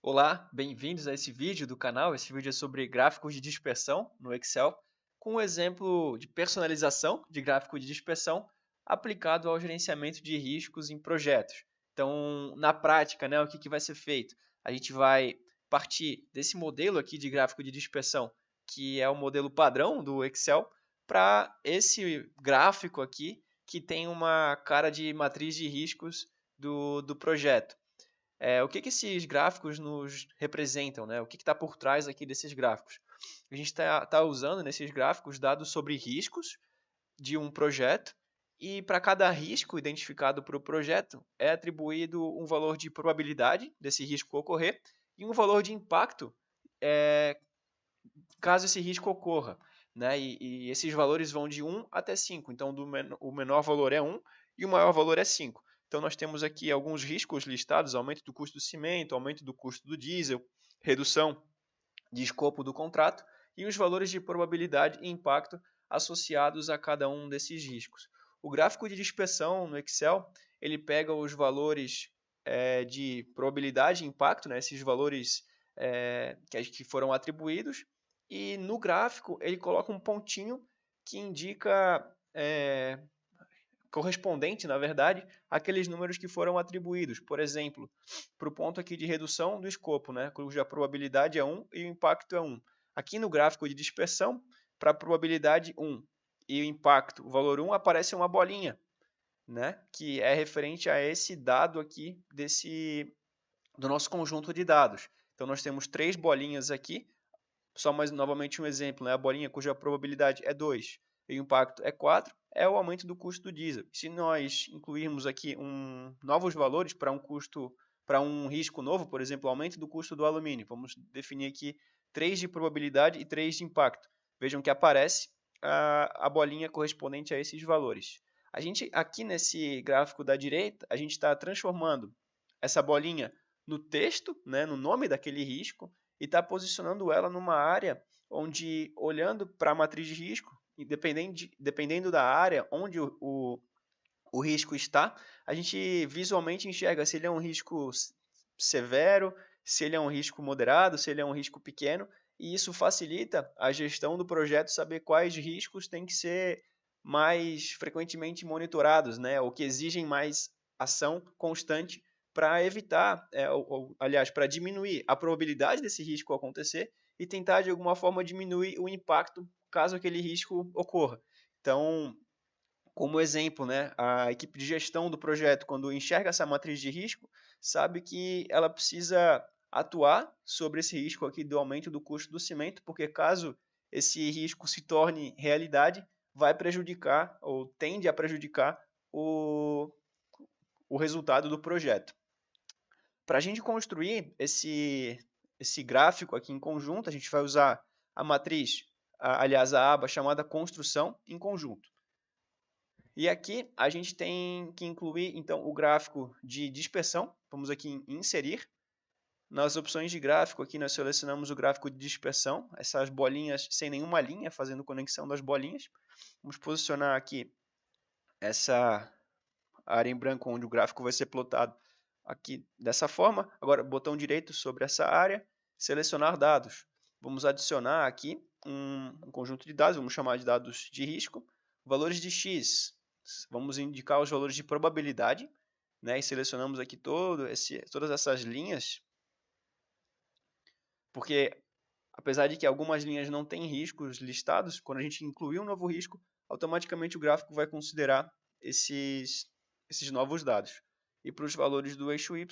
Olá, bem-vindos a esse vídeo do canal. Esse vídeo é sobre gráficos de dispersão no Excel, com um exemplo de personalização de gráfico de dispersão aplicado ao gerenciamento de riscos em projetos. Então, na prática, né, o que vai ser feito? A gente vai partir desse modelo aqui de gráfico de dispersão, que é o modelo padrão do Excel, para esse gráfico aqui, que tem uma cara de matriz de riscos do projeto. O que esses gráficos nos representam, né? O que está por trás aqui desses gráficos? A gente está usando nesses gráficos dados sobre riscos de um projeto e para cada risco identificado para o projeto é atribuído um valor de probabilidade desse risco ocorrer e um valor de impacto caso esse risco ocorra. Né? E esses valores vão de 1 até 5. Então, o menor valor é 1 e o maior valor é 5. Então, nós temos aqui alguns riscos listados: aumento do custo do cimento, aumento do custo do diesel, redução de escopo do contrato e os valores de probabilidade e impacto associados a cada um desses riscos. O gráfico de dispersão no Excel, ele pega os valores de probabilidade e impacto, né, esses valores que foram atribuídos, e no gráfico ele coloca um pontinho que indica correspondente, na verdade, àqueles números que foram atribuídos. Por exemplo, para o ponto aqui de redução do escopo, né, cuja probabilidade é 1 e o impacto é 1. Aqui no gráfico de dispersão, para a probabilidade 1 e o impacto, o valor 1, aparece uma bolinha, né, que é referente a esse dado aqui do nosso conjunto de dados. Então, nós temos 3 bolinhas aqui, só mais novamente um exemplo, né? A bolinha cuja probabilidade é 2 e o impacto é 4, é o aumento do custo do diesel. Se nós incluirmos aqui novos valores para um risco novo, por exemplo, aumento do custo do alumínio, vamos definir aqui 3 de probabilidade e 3 de impacto. Vejam que aparece a bolinha correspondente a esses valores. A gente, aqui nesse gráfico da direita, a gente está transformando essa bolinha no texto, né, no nome daquele risco, e está posicionando ela numa área onde, olhando para a matriz de risco, dependendo da área onde o risco está, a gente visualmente enxerga se ele é um risco severo, se ele é um risco moderado, se ele é um risco pequeno, e isso facilita a gestão do projeto saber quais riscos têm que ser mais frequentemente monitorados, né, ou que exigem mais ação constante para evitar, aliás, para diminuir a probabilidade desse risco acontecer e tentar de alguma forma diminuir o impacto caso aquele risco ocorra. Então, como exemplo, né, a equipe de gestão do projeto, quando enxerga essa matriz de risco, sabe que ela precisa atuar sobre esse risco aqui do aumento do custo do cimento, porque caso esse risco se torne realidade, vai prejudicar ou tende a prejudicar o resultado do projeto. Para a gente construir esse gráfico aqui em conjunto, a gente vai usar a matriz, aliás, a aba chamada construção em conjunto. E aqui a gente tem que incluir, então, o gráfico de dispersão. Vamos aqui em inserir. Nas opções de gráfico, aqui nós selecionamos o gráfico de dispersão, essas bolinhas sem nenhuma linha, fazendo conexão das bolinhas. Vamos posicionar aqui essa área em branco onde o gráfico vai ser plotado aqui dessa forma. Agora, botão direito sobre essa área, selecionar dados. Vamos adicionar aqui um conjunto de dados, vamos chamar de dados de risco. Valores de X, vamos indicar os valores de probabilidade, né? E selecionamos aqui todas essas linhas, porque apesar de que algumas linhas não têm riscos listados, quando a gente incluir um novo risco, automaticamente o gráfico vai considerar esses novos dados. E para os valores do eixo Y,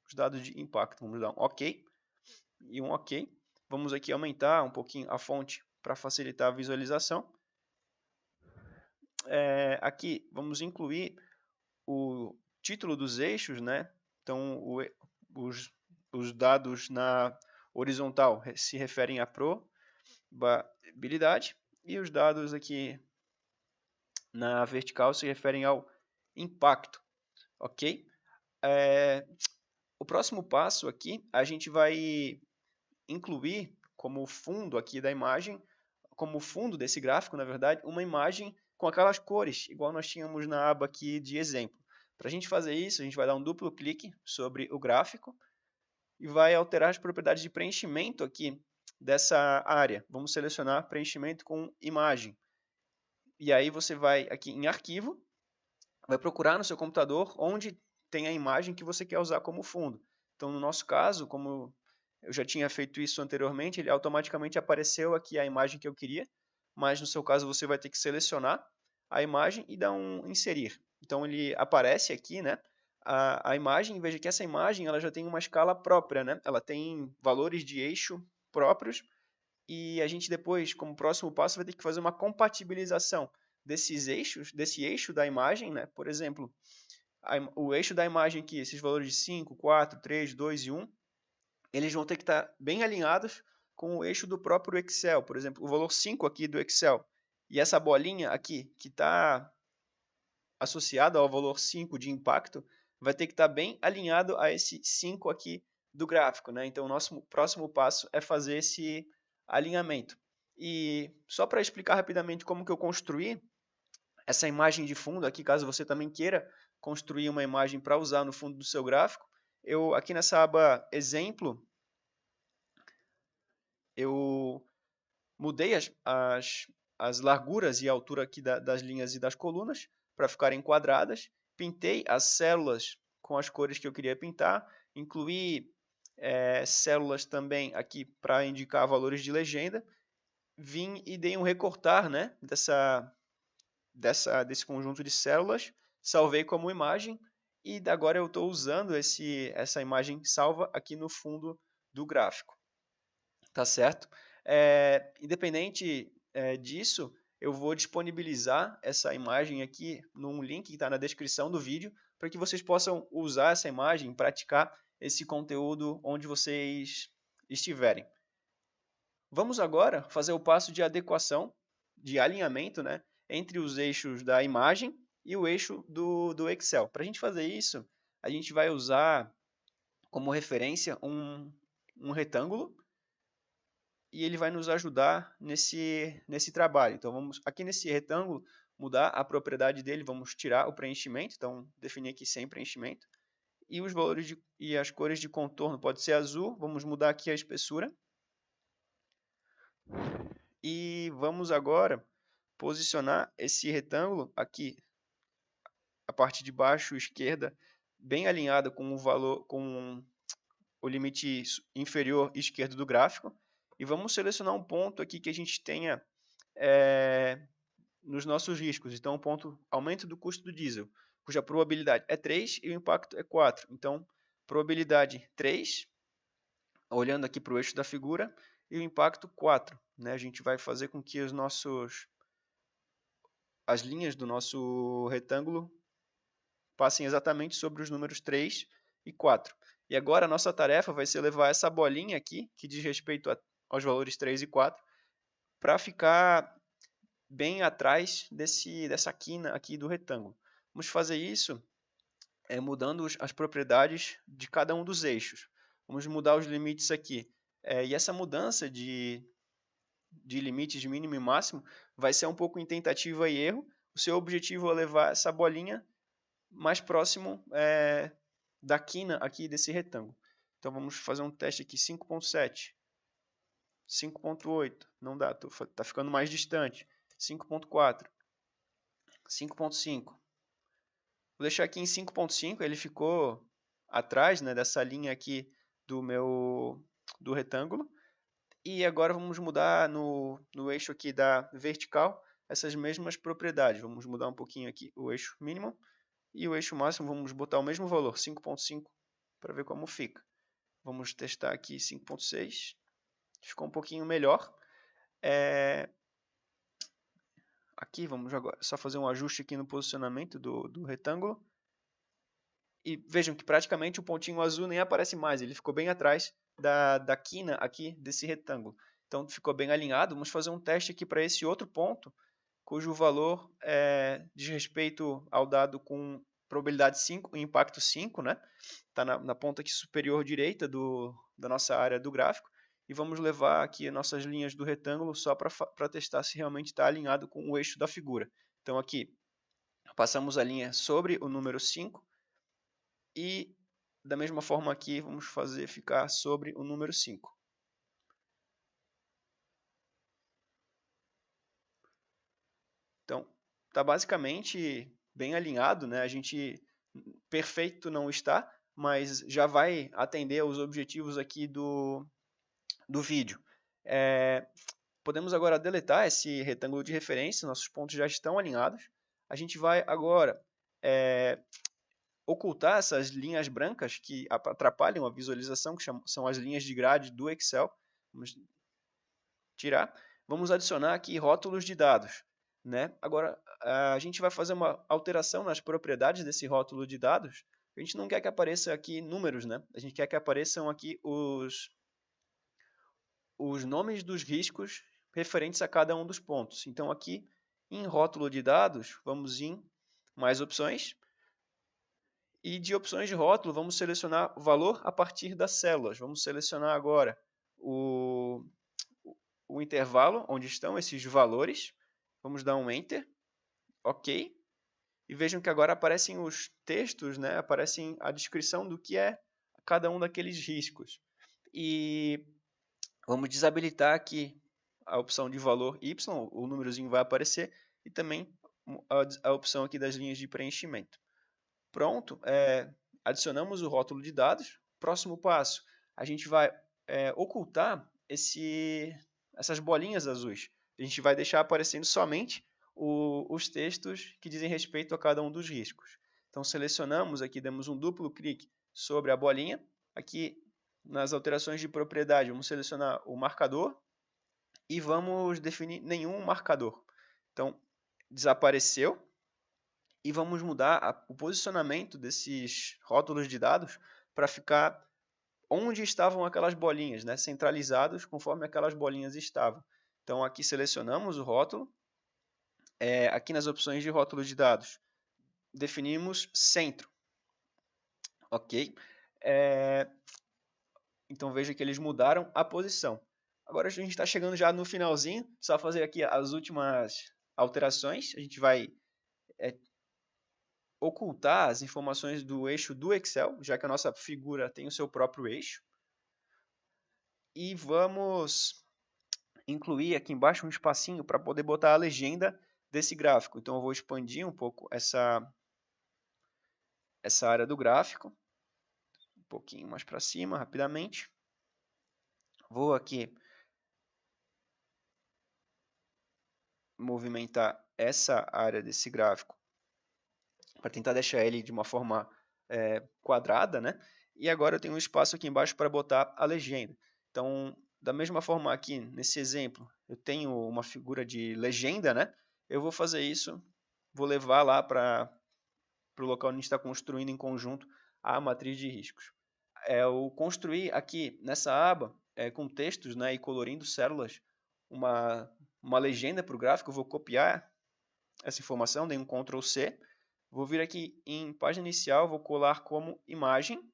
os dados de impacto. Vamos dar um OK e um OK. Vamos aqui aumentar um pouquinho a fonte para facilitar a visualização. Aqui vamos incluir o título dos eixos, né? Então, os dados na horizontal se referem à probabilidade e os dados aqui na vertical se referem ao impacto, ok? O próximo passo aqui, a gente vai incluir como fundo aqui da imagem, como fundo desse gráfico, na verdade, uma imagem com aquelas cores, igual nós tínhamos na aba aqui de exemplo. Para a gente fazer isso, a gente vai dar um duplo clique sobre o gráfico e vai alterar as propriedades de preenchimento aqui dessa área. Vamos selecionar preenchimento com imagem. E aí você vai aqui em arquivo, vai procurar no seu computador onde tem a imagem que você quer usar como fundo. Então, no nosso caso, como eu já tinha feito isso anteriormente, ele automaticamente apareceu aqui a imagem que eu queria, mas no seu caso você vai ter que selecionar a imagem e dar um inserir. Então, ele aparece aqui, né, a imagem, veja que essa imagem ela já tem uma escala própria, né? Ela tem valores de eixo próprios, e a gente depois, como próximo passo, vai ter que fazer uma compatibilização desses eixos, desse eixo da imagem, né? Por exemplo, o eixo da imagem aqui, esses valores de 5, 4, 3, 2 e 1, eles vão ter que estar bem alinhados com o eixo do próprio Excel. Por exemplo, o valor 5 aqui do Excel e essa bolinha aqui, que está associada ao valor 5 de impacto, vai ter que estar bem alinhado a esse 5 aqui do gráfico, né? Então, o nosso próximo passo é fazer esse alinhamento. E só para explicar rapidamente como que eu construí essa imagem de fundo aqui, caso você também queira construir uma imagem para usar no fundo do seu gráfico, eu aqui nessa aba exemplo, eu mudei as larguras e a altura aqui das linhas e das colunas para ficarem quadradas, pintei as células com as cores que eu queria pintar, incluí células também aqui para indicar valores de legenda, vim e dei um recortar, né, desse conjunto de células, salvei como imagem e agora eu estou usando essa imagem salva aqui no fundo do gráfico. Tá certo? Independente disso, eu vou disponibilizar essa imagem aqui num link que está na descrição do vídeo para que vocês possam usar essa imagem, praticar esse conteúdo onde vocês estiverem. Vamos agora fazer o passo de adequação, de alinhamento, né, entre os eixos da imagem e o eixo do Excel. Para a gente fazer isso, a gente vai usar como referência um retângulo e ele vai nos ajudar nesse trabalho. Então, vamos aqui nesse retângulo mudar a propriedade dele, vamos tirar o preenchimento, então definir aqui sem preenchimento. E os valores e as cores de contorno pode ser azul, vamos mudar aqui a espessura. E vamos agora posicionar esse retângulo aqui, a parte de baixo esquerda, bem alinhada com o valor, com o limite inferior esquerdo do gráfico. E vamos selecionar um ponto aqui que a gente tenha nos nossos riscos. Então, o ponto aumento do custo do diesel, cuja probabilidade é 3 e o impacto é 4. Então, probabilidade 3, olhando aqui para o eixo da figura, e o impacto 4. Né? A gente vai fazer com que as linhas do nosso retângulo passem exatamente sobre os números 3 e 4. E agora a nossa tarefa vai ser levar essa bolinha aqui, que diz respeito aos valores 3 e 4, para ficar bem atrás dessa quina aqui do retângulo. Vamos fazer isso mudando as propriedades de cada um dos eixos. Vamos mudar os limites aqui. E essa mudança de limites de mínimo e máximo vai ser um pouco em tentativa e erro. O seu objetivo é levar essa bolinha mais próximo da quina aqui desse retângulo. Então vamos fazer um teste aqui, 5.7, 5.8, não dá, está ficando mais distante, 5.4, 5.5. Vou deixar aqui em 5.5, ele ficou atrás, né, dessa linha aqui do retângulo. E agora vamos mudar no eixo aqui da vertical essas mesmas propriedades. Vamos mudar um pouquinho aqui o eixo mínimo e o eixo máximo, vamos botar o mesmo valor, 5.5, para ver como fica. Vamos testar aqui 5.6, ficou um pouquinho melhor. Aqui vamos agora só fazer um ajuste aqui no posicionamento do retângulo. E vejam que praticamente o pontinho azul nem aparece mais, ele ficou bem atrás da quina aqui desse retângulo. Então ficou bem alinhado. Vamos fazer um teste aqui para esse outro ponto, cujo valor diz respeito ao dado com probabilidade 5, impacto 5, né? Está na ponta aqui superior direita da nossa área do gráfico. E vamos levar aqui as nossas linhas do retângulo só para testar se realmente está alinhado com o eixo da figura. Então aqui, passamos a linha sobre o número 5 e Da mesma forma aqui, vamos fazer ficar sobre o número 5. Então, está basicamente bem alinhado, né? A gente perfeito não está, mas já vai atender aos objetivos aqui do vídeo. Podemos agora deletar esse retângulo de referência, nossos pontos já estão alinhados. A gente vai agora ocultar essas linhas brancas que atrapalham a visualização, que são as linhas de grade do Excel. Vamos tirar. Vamos adicionar aqui rótulos de dados, né? Agora, a gente vai fazer uma alteração nas propriedades desse rótulo de dados. A gente não quer que apareça aqui números, né? A gente quer que apareçam aqui os nomes dos riscos referentes a cada um dos pontos. Então, aqui em rótulo de dados, vamos em mais opções. E de opções de rótulo, vamos selecionar o valor a partir das células. Vamos selecionar agora o intervalo onde estão esses valores. Vamos dar um Enter. OK. E vejam que agora aparecem os textos, né? Aparecem a descrição do que é cada um daqueles riscos. E vamos desabilitar aqui a opção de valor Y, o númerozinho vai aparecer, e também a opção aqui das linhas de preenchimento. Pronto, adicionamos o rótulo de dados. Próximo passo, a gente vai ocultar essas bolinhas azuis. A gente vai deixar aparecendo somente os textos que dizem respeito a cada um dos riscos. Então, selecionamos aqui, damos um duplo clique sobre a bolinha. Aqui, nas alterações de propriedade, vamos selecionar o marcador e vamos definir nenhum marcador. Então, desapareceu. E vamos mudar o posicionamento desses rótulos de dados para ficar onde estavam aquelas bolinhas, né? Centralizados conforme aquelas bolinhas estavam. Então, aqui selecionamos o rótulo. Aqui nas opções de rótulo de dados, definimos centro. OK? Então, veja que eles mudaram a posição. Agora, a gente está chegando já no finalzinho. Só fazer aqui as últimas alterações. A gente vai ocultar as informações do eixo do Excel, já que a nossa figura tem o seu próprio eixo. E vamos incluir aqui embaixo um espacinho para poder botar a legenda desse gráfico. Então, eu vou expandir um pouco essa área do gráfico, um pouquinho mais para cima, rapidamente. Vou aqui movimentar essa área desse gráfico para tentar deixar ele de uma forma quadrada, né? E agora eu tenho um espaço aqui embaixo para botar a legenda. Então, da mesma forma aqui, nesse exemplo, eu tenho uma figura de legenda, né? Eu vou fazer isso, vou levar lá para o local onde a gente está construindo em conjunto a matriz de riscos. Eu construir aqui nessa aba, com textos, né, e colorindo células, uma legenda para o gráfico. Eu vou copiar essa informação, dei um Ctrl C. Vou vir aqui em página inicial, vou colar como imagem.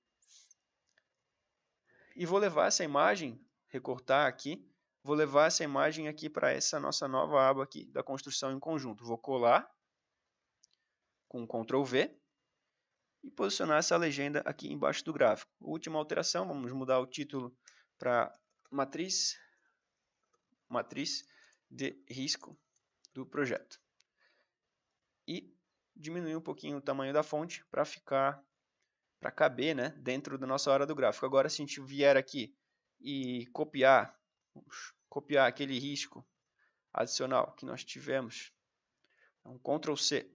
E vou levar essa imagem, recortar aqui, vou levar essa imagem aqui para essa nossa nova aba aqui da construção em conjunto. Vou colar com Ctrl V e posicionar essa legenda aqui embaixo do gráfico. Última alteração, vamos mudar o título para matriz de risco do projeto. E diminuir um pouquinho o tamanho da fonte para caber, né, dentro da nossa área do gráfico. Agora, se a gente vier aqui e copiar aquele risco adicional que nós tivemos, um Ctrl C,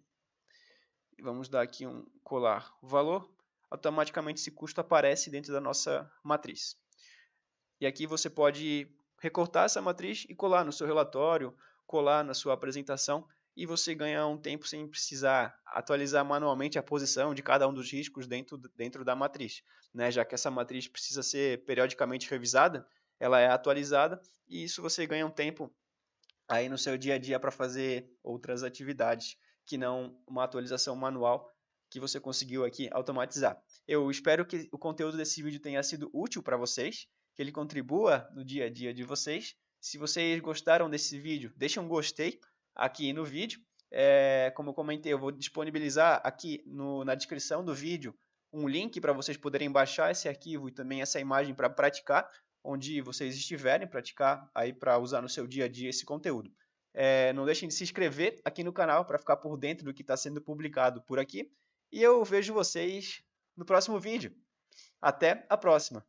e vamos dar aqui um colar o valor, automaticamente esse custo aparece dentro da nossa matriz. E aqui você pode recortar essa matriz e colar no seu relatório, colar na sua apresentação, e você ganha um tempo sem precisar atualizar manualmente a posição de cada um dos riscos dentro da matriz, né? Já que essa matriz precisa ser periodicamente revisada, ela é atualizada, e isso você ganha um tempo aí no seu dia a dia para fazer outras atividades, que não uma atualização manual que você conseguiu aqui automatizar. Eu espero que o conteúdo desse vídeo tenha sido útil para vocês, que ele contribua no dia a dia de vocês. Se vocês gostaram desse vídeo, deixem um gostei aqui no vídeo. Como eu comentei, eu vou disponibilizar aqui na descrição do vídeo um link para vocês poderem baixar esse arquivo e também essa imagem para praticar, onde vocês estiverem, praticar aí para usar no seu dia a dia esse conteúdo. Não deixem de se inscrever aqui no canal para ficar por dentro do que está sendo publicado por aqui. E eu vejo vocês no próximo vídeo. Até a próxima!